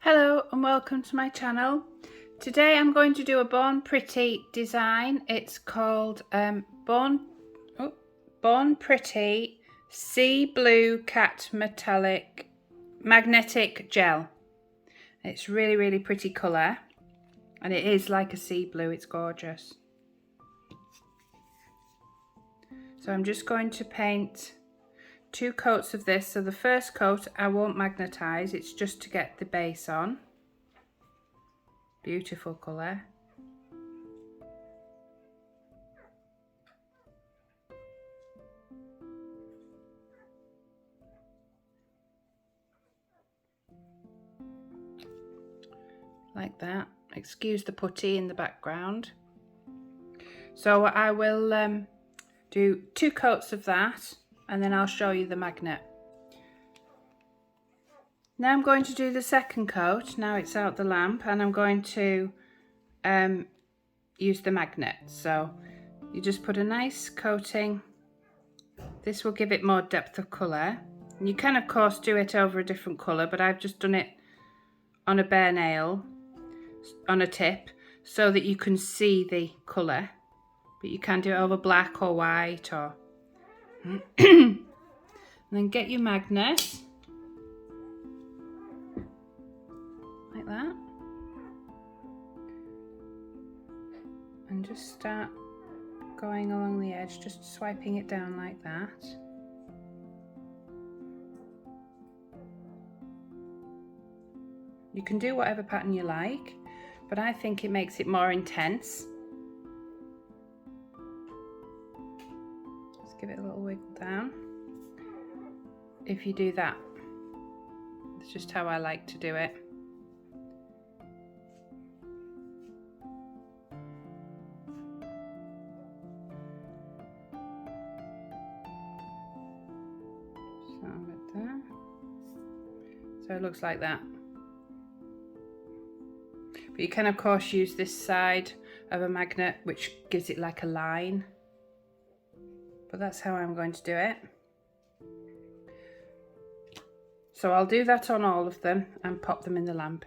Hello and welcome to my channel. Today I'm going to do a Born Pretty design. It's called Born Pretty Sea Blue Cat Metallic Magnetic Gel. It's really pretty colour and it is like a sea blue. It's gorgeous. So I'm just going to paint 2 coats of this. So the first coat I won't magnetise, it's just to get the base on. Beautiful colour. Like that. Excuse the putty in the background. So I will do 2 coats of that and then I'll show you the magnet. Now I'm going to do the second coat. Now it's out the lamp and I'm going to use the magnet. So you just put a nice coating. This will give it more depth of colour. And you can of course do it over a different colour, but I've just done it on a bare nail, on a tip, so that you can see the colour. But you can do it over black or white or and then get your magnet like that and just start going along the edge, just swiping it down like that. You can do whatever pattern you like, but I think it makes it more intense. Give it a little wiggle down. If you do that, it's just how I like to do it. So with that, so it looks like that. But you can of course use this side of a magnet, which gives it like a line. But that's how I'm going to do it. So I'll do that on all of them and pop them in the lamp.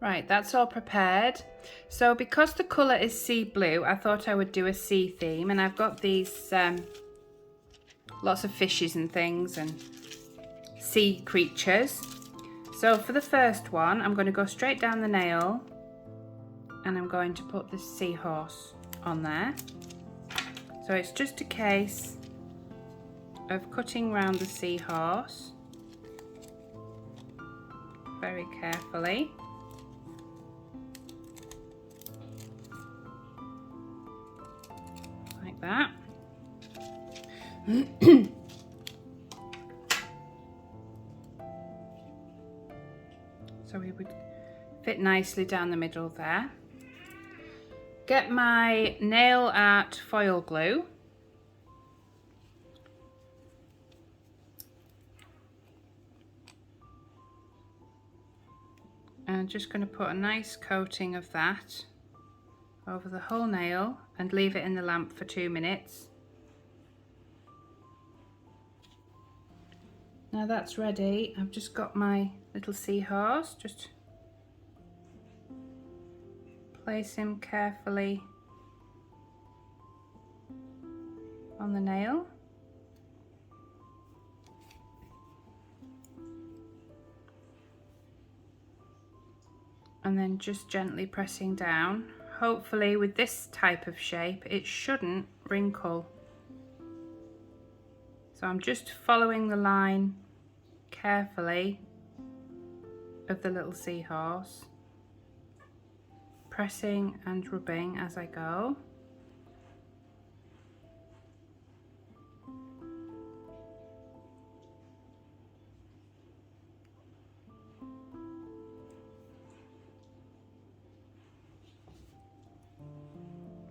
Right, that's all prepared. So because the colour is sea blue, I thought I would do a sea theme, and I've got these lots of fishes and things and sea creatures. So for the first one, I'm going to go straight down the nail and I'm going to put this seahorse on there. So it's just a case of cutting round the seahorse very carefully. Like that. So we would fit nicely down the middle there. Get my nail art foil glue. And I'm just going to put a nice coating of that over the whole nail and leave it in the lamp for 2 minutes. Now that's ready. I've just got my little seahorse. Just place him carefully on the nail. And then just gently pressing down. Hopefully with this type of shape it shouldn't wrinkle. So I'm just following the line carefully of the little seahorse, pressing and rubbing as I go.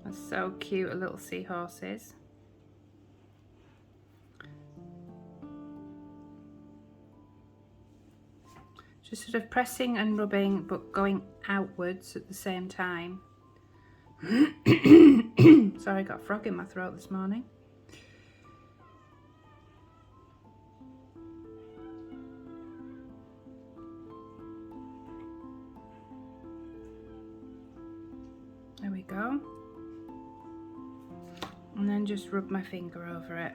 That's so cute, a little seahorse is. Just sort of pressing and rubbing, but going outwards at the same time. Sorry, I got a frog in my throat this morning. There we go. And then just rub my finger over it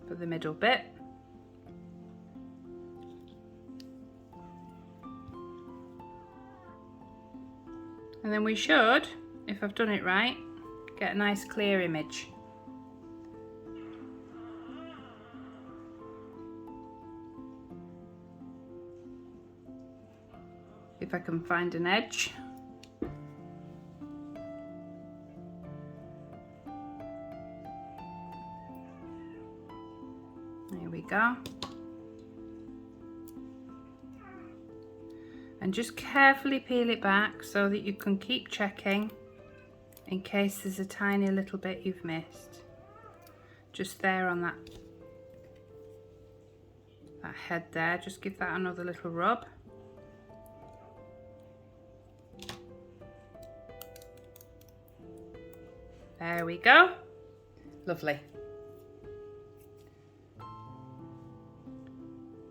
for the middle bit. And then we should, if I've done it right, get a nice clear image. If I can find an edge. There we go. And just carefully peel it back so that you can keep checking in case there's a tiny little bit you've missed. Just there on that head there, just give that another little rub. There we go. Lovely.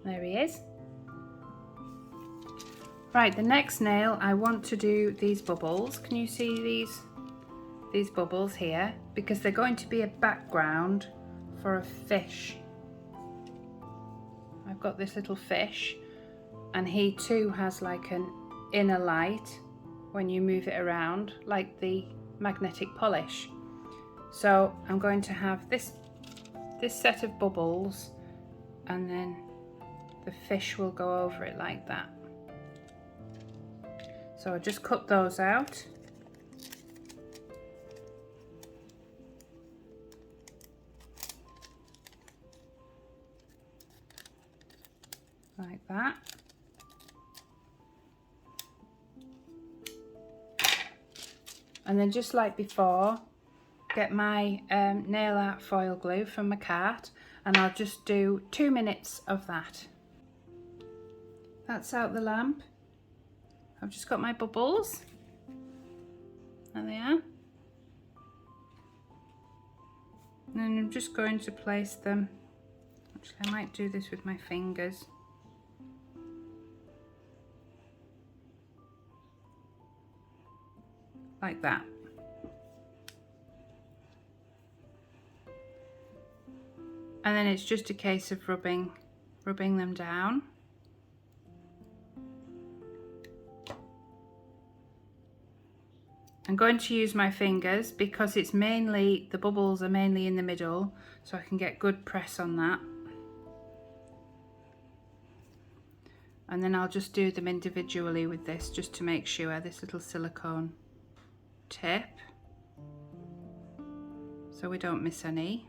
There he is. Right, the next nail, I want to do these bubbles. Can you see these bubbles here? Because they're going to be a background for a fish. I've got this little fish, and he too has like an inner light when you move it around, like the magnetic polish. So I'm going to have this set of bubbles, and then the fish will go over it like that. So I just cut those out. Like that. And then just like before, get my nail art foil glue from my cart, and I'll just do 2 minutes of that. That's out the lamp. I've just got my bubbles. There they are. And then I'm just going to place them. Actually, I might do this with my fingers. Like that. And then it's just a case of rubbing them down. I'm going to use my fingers because it's mainly, the bubbles are mainly in the middle, so I can get good press on that. And then I'll just do them individually with this, just to make sure, this little silicone tip, so we don't miss any.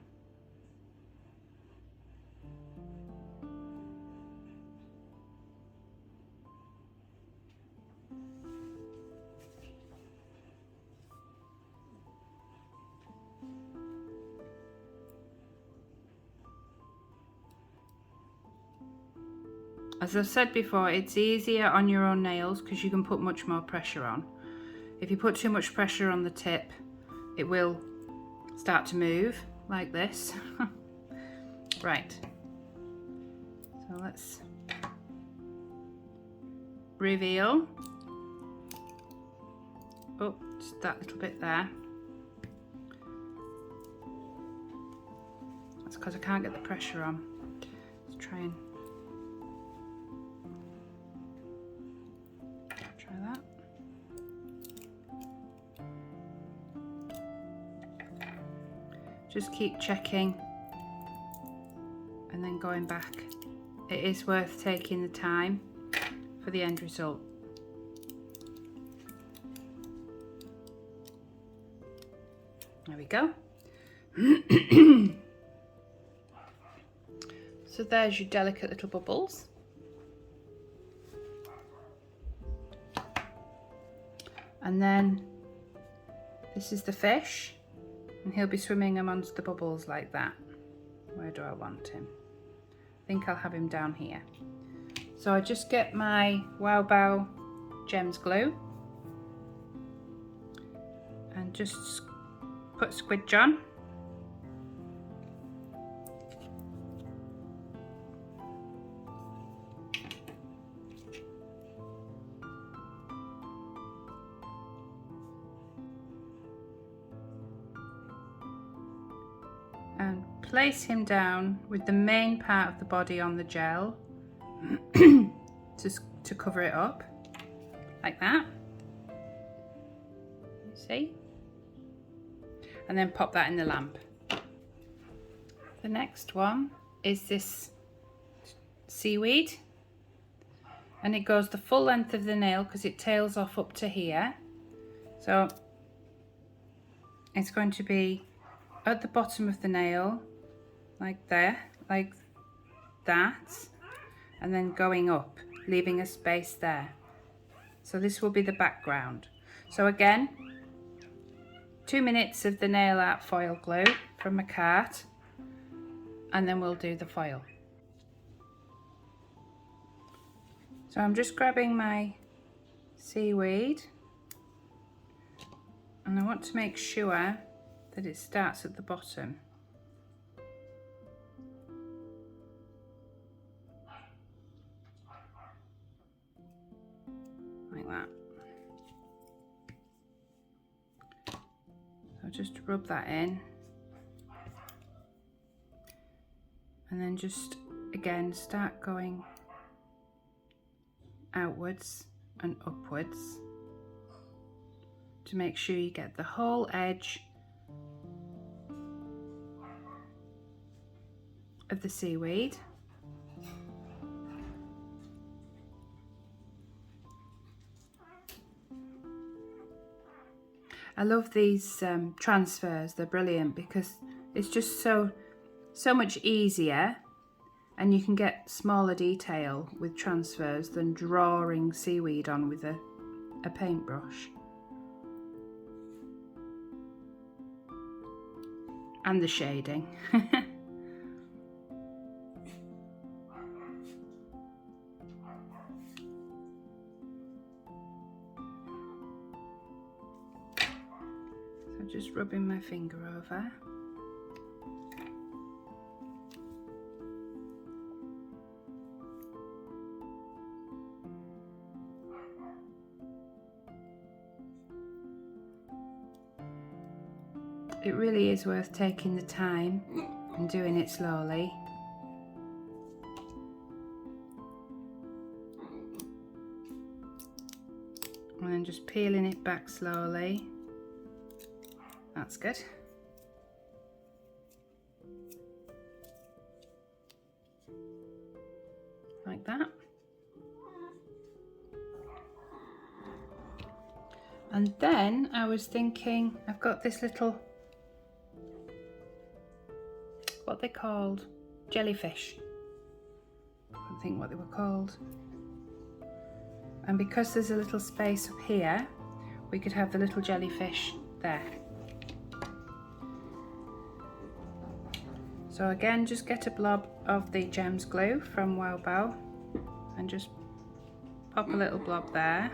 As I've said before, it's easier on your own nails because you can put much more pressure on. If you put too much pressure on the tip, it will start to move like this. Right, so let's reveal. Oh, just that little bit there. That's because I can't get the pressure on. Let's try and that. Just keep checking and then going back. It is worth taking the time for the end result. There we go. So there's your delicate little bubbles. And then this is the fish, and he'll be swimming amongst the bubbles like that. Where do I want him? I think I'll have him down here. So I just get my Wow Bao Gems glue and just put squidge on. place him down with the main part of the body on the gel to cover it up, like that. See? And then pop that in the lamp. The next one is this seaweed, and it goes the full length of the nail because it tails off up to here. So it's going to be at the bottom of the nail, like there, like that, and then going up, leaving a space there. So this will be the background. So again, 2 minutes of the nail art foil glue from a cart, and then we'll do the foil. So I'm just grabbing my seaweed, and I want to make sure that it starts at the bottom. Like that. So just rub that in. And then just again start going outwards and upwards to make sure you get the whole edge of the seaweed. I love these transfers, they're brilliant because it's just so much easier, and you can get smaller detail with transfers than drawing seaweed on with a paintbrush. And the shading. So just rubbing my finger over. It really is worth taking the time and doing it slowly. And then just peeling it back slowly. That's good. Like that. And then I was thinking, I've got this little, what they called, jellyfish. I don't think what they were called. And because there's a little space up here, we could have the little jellyfish there. So again, just get a blob of the Gems glue from Wow Bao and just pop a little blob there.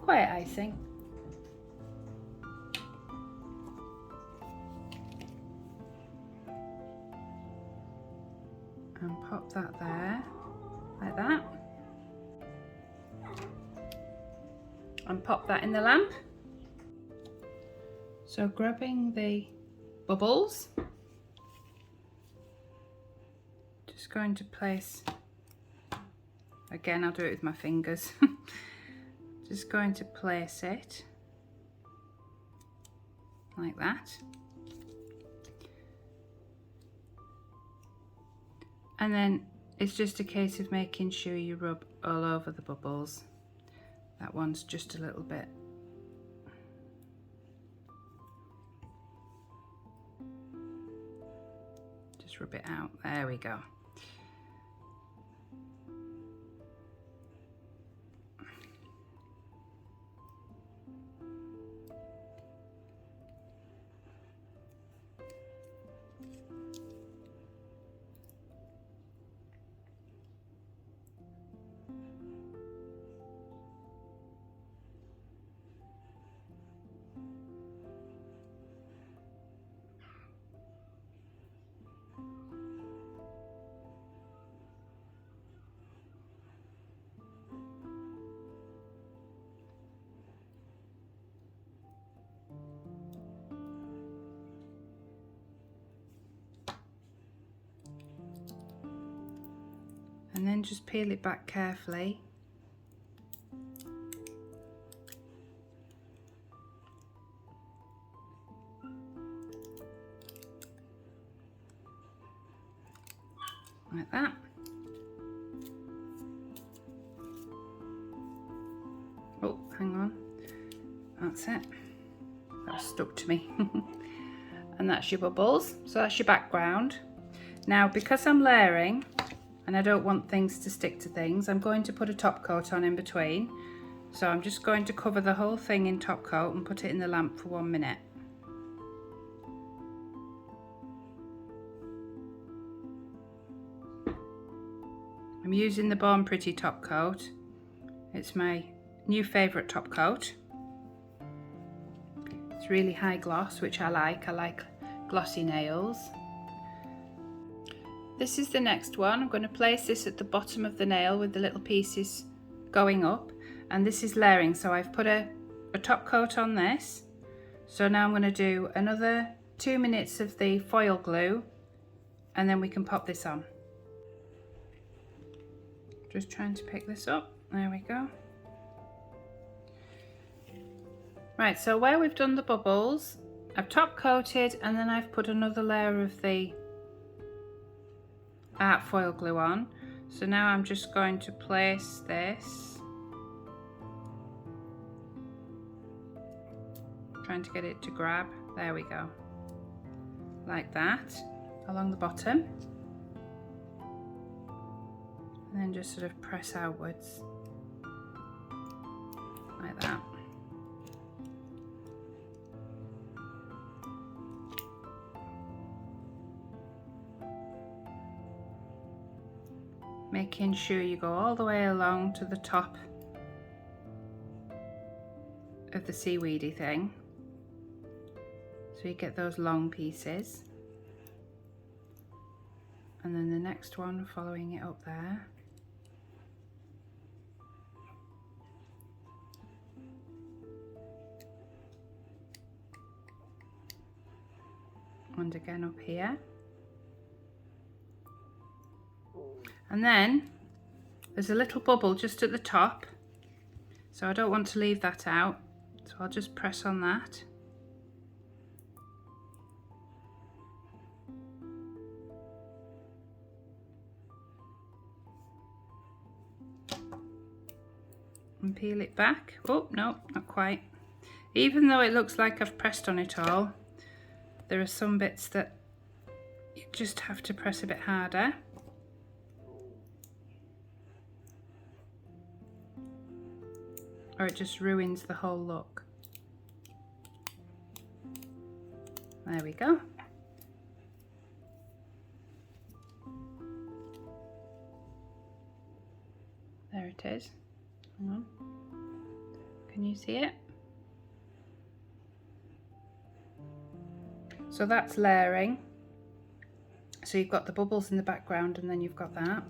Quiet icing. And pop that there, like that. And pop that in the lamp. So grabbing the bubbles, just going to place, again I'll do it with my fingers, just going to place it like that. And then it's just a case of making sure you rub all over the bubbles. That one's just a little bit. Just rub it out. There we go. and then just peel it back carefully. Like that. Oh, hang on. That's it. That was stuck to me. And that's your bubbles. So that's your background. Now, because I'm layering and I don't want things to stick to things, I'm going to put a top coat on in between. So I'm just going to cover the whole thing in top coat and put it in the lamp for 1 minute. I'm using the Born Pretty top coat. It's my new favourite top coat. It's really high gloss, which I like. I like glossy nails. This is the next one. I'm going to place this at the bottom of the nail with the little pieces going up, and this is layering, so I've put a top coat on this. So now I'm going to do another 2 minutes of the foil glue, and then we can pop this on. Just trying to pick this up. There we go. Right, so where we've done the bubbles, I've top coated and then I've put another layer of the art foil glue on. So now I'm just going to place this, trying to get it to grab. There we go. Like that, along the bottom. And then just sort of press outwards like that. Making sure you go all the way along to the top of the seaweedy thing, so you get those long pieces, and then the next one following it up there. And again up here. And then there's a little bubble just at the top, so I don't want to leave that out, so I'll just press on that. And peel it back. Oh, no, not quite. Even though it looks like I've pressed on it all, there are some bits that you just have to press a bit harder. Or it just ruins the whole look. There we go. There it is. Hang on. Can you see it? So that's layering. So you've got the bubbles in the background and then you've got that.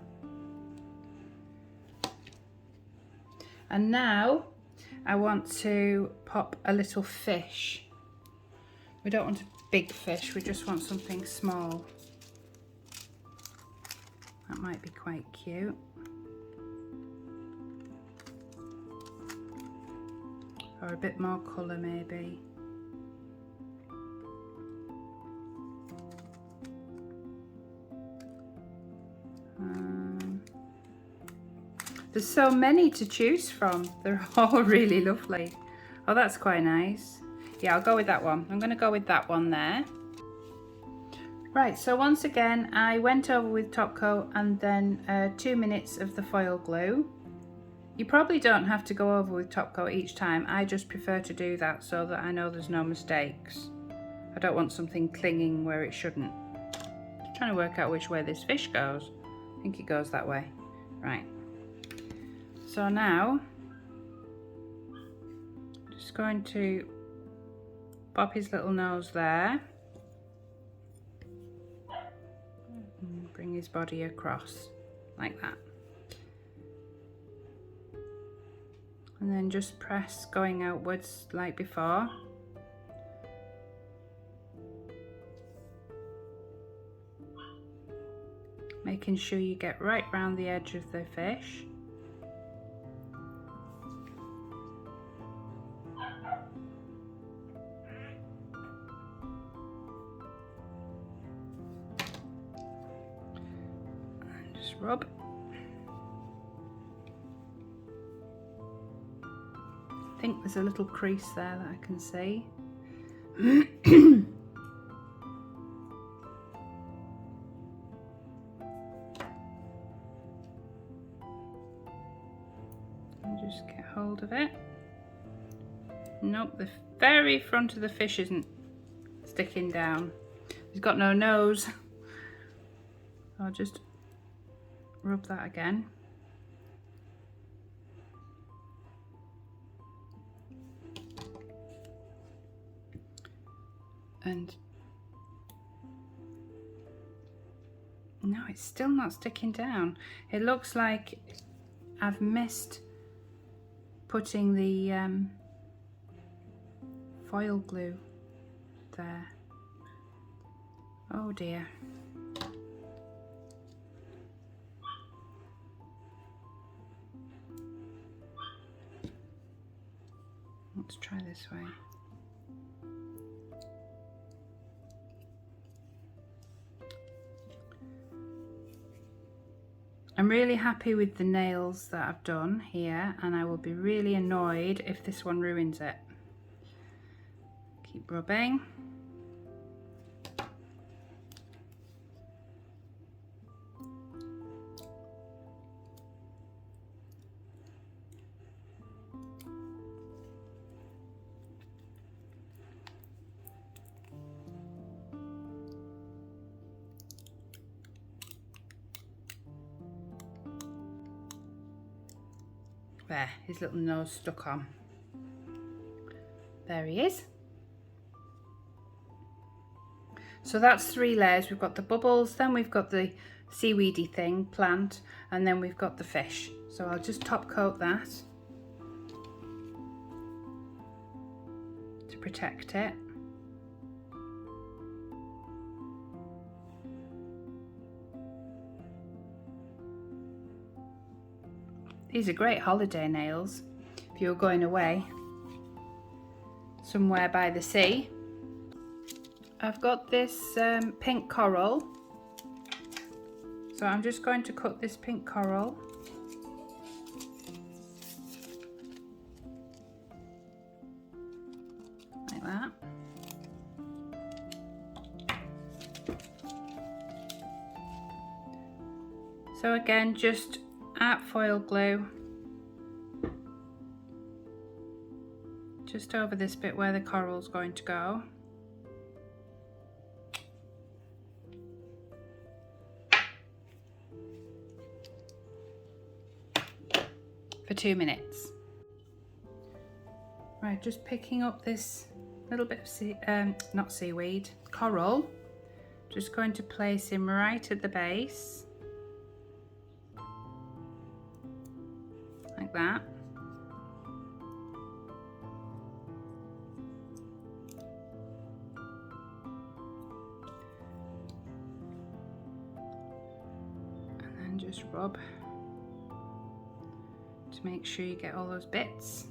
And now I want to pop a little fish. We don't want a big fish, we just want something small. That might be quite cute. Or a bit more colour maybe. There's so many to choose from. They're all really lovely. Oh, that's quite nice. Yeah, I'll go with that one. I'm going to go with that one there. Right, so once again, I went over with top coat and then 2 minutes of the foil glue. You probably don't have to go over with top coat each time. I just prefer to do that so that I know there's no mistakes. I don't want something clinging where it shouldn't. Just trying to work out which way this fish goes. I think it goes that way. Right. So now, I'm just going to pop his little nose there and bring his body across like that. And then just press going outwards like before. making sure you get right round the edge of the fish. And just rub. I think there's a little crease there that I can see. Just get hold of it. Nope, the very front of the fish isn't sticking down. He's got no nose. I'll just rub that again. And no, it's still not sticking down. It looks like I've missed putting the foil glue there. Oh dear. Let's try this way. I'm really happy with the nails that I've done here, and I will be really annoyed if this one ruins it. Keep rubbing. There, his little nose stuck on. There he is. So that's 3 layers. We've got the bubbles, then we've got the seaweedy thing, plant, and then we've got the fish. So I'll just top coat that to protect it. These are great holiday nails if you're going away somewhere by the sea. I've got this pink coral, so I'm just going to cut this pink coral. Like that. So again, just add foil glue just over this bit where the coral's going to go. For 2 minutes. Right, just picking up this little bit of not seaweed, coral. Just going to place him right at the base. Like that. And then just rub to make sure you get all those bits.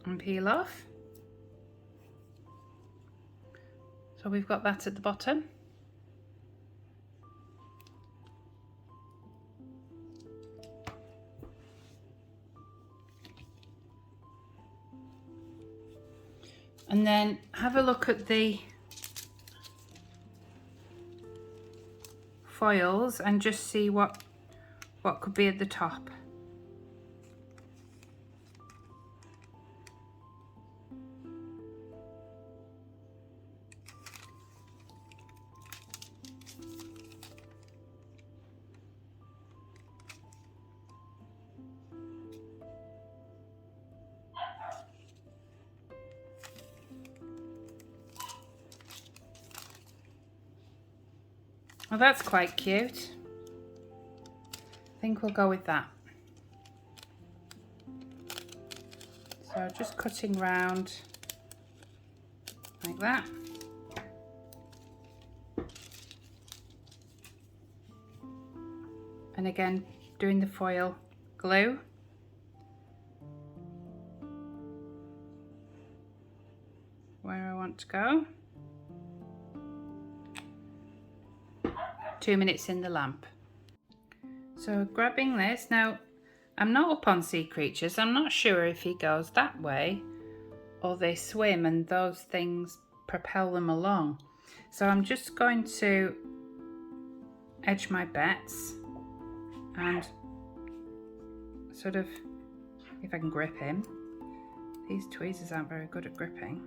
And peel off. So we've got that at the bottom. And then have a look at the foils and just see what could be at the top. Well, that's quite cute. I think we'll go with that. So just cutting round like that. And again, doing the foil glue. Where I want to go. 2 minutes in the lamp. So grabbing this, now I'm not up on sea creatures, I'm not sure if he goes that way or they swim and those things propel them along. So I'm just going to edge my bets and sort of, if I can grip him. These tweezers aren't very good at gripping.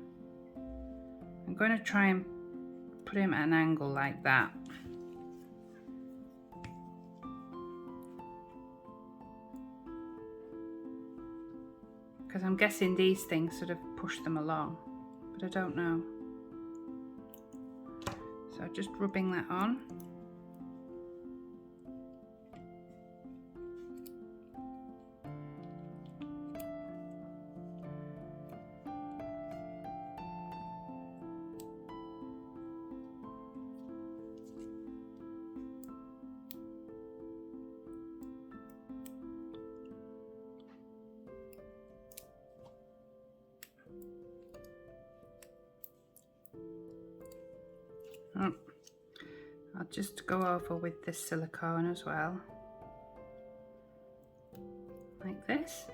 I'm going to try and put him at an angle like that. Because I'm guessing these things sort of push them along, but I don't know. So just rubbing that on. Oh, I'll just go over with this silicone as well, like this.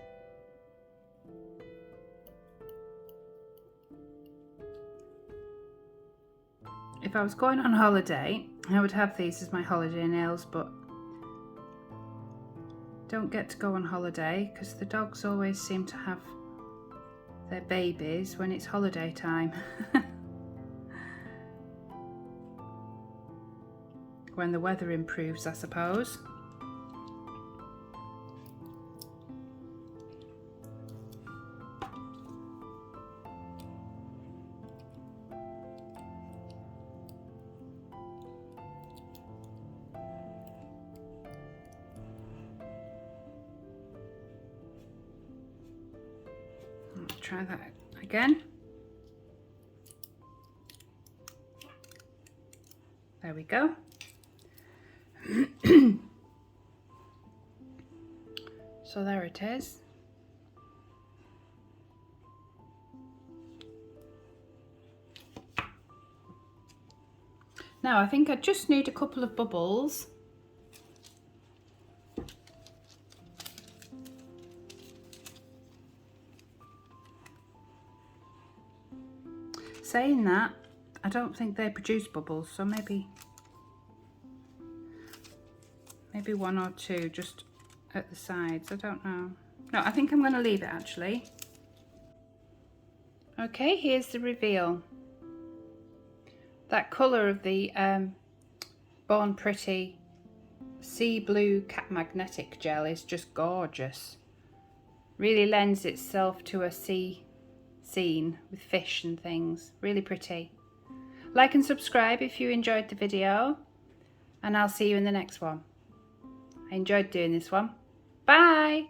If I was going on holiday, I would have these as my holiday nails, but don't get to go on holiday because the dogs always seem to have their babies when it's holiday time. When the weather improves, I suppose. Let's try that again. There we go. So there it is. Now I think I just need a couple of bubbles. Saying that, I don't think they produce bubbles, so maybe one or two just at the sides, I don't know. No, I think I'm going to leave it actually. Okay, here's the reveal. That colour of the Born Pretty sea blue cat magnetic gel is just gorgeous. Really lends itself to a sea scene with fish and things. Really pretty. Like and subscribe if you enjoyed the video, and I'll see you in the next one. I enjoyed doing this one. Bye!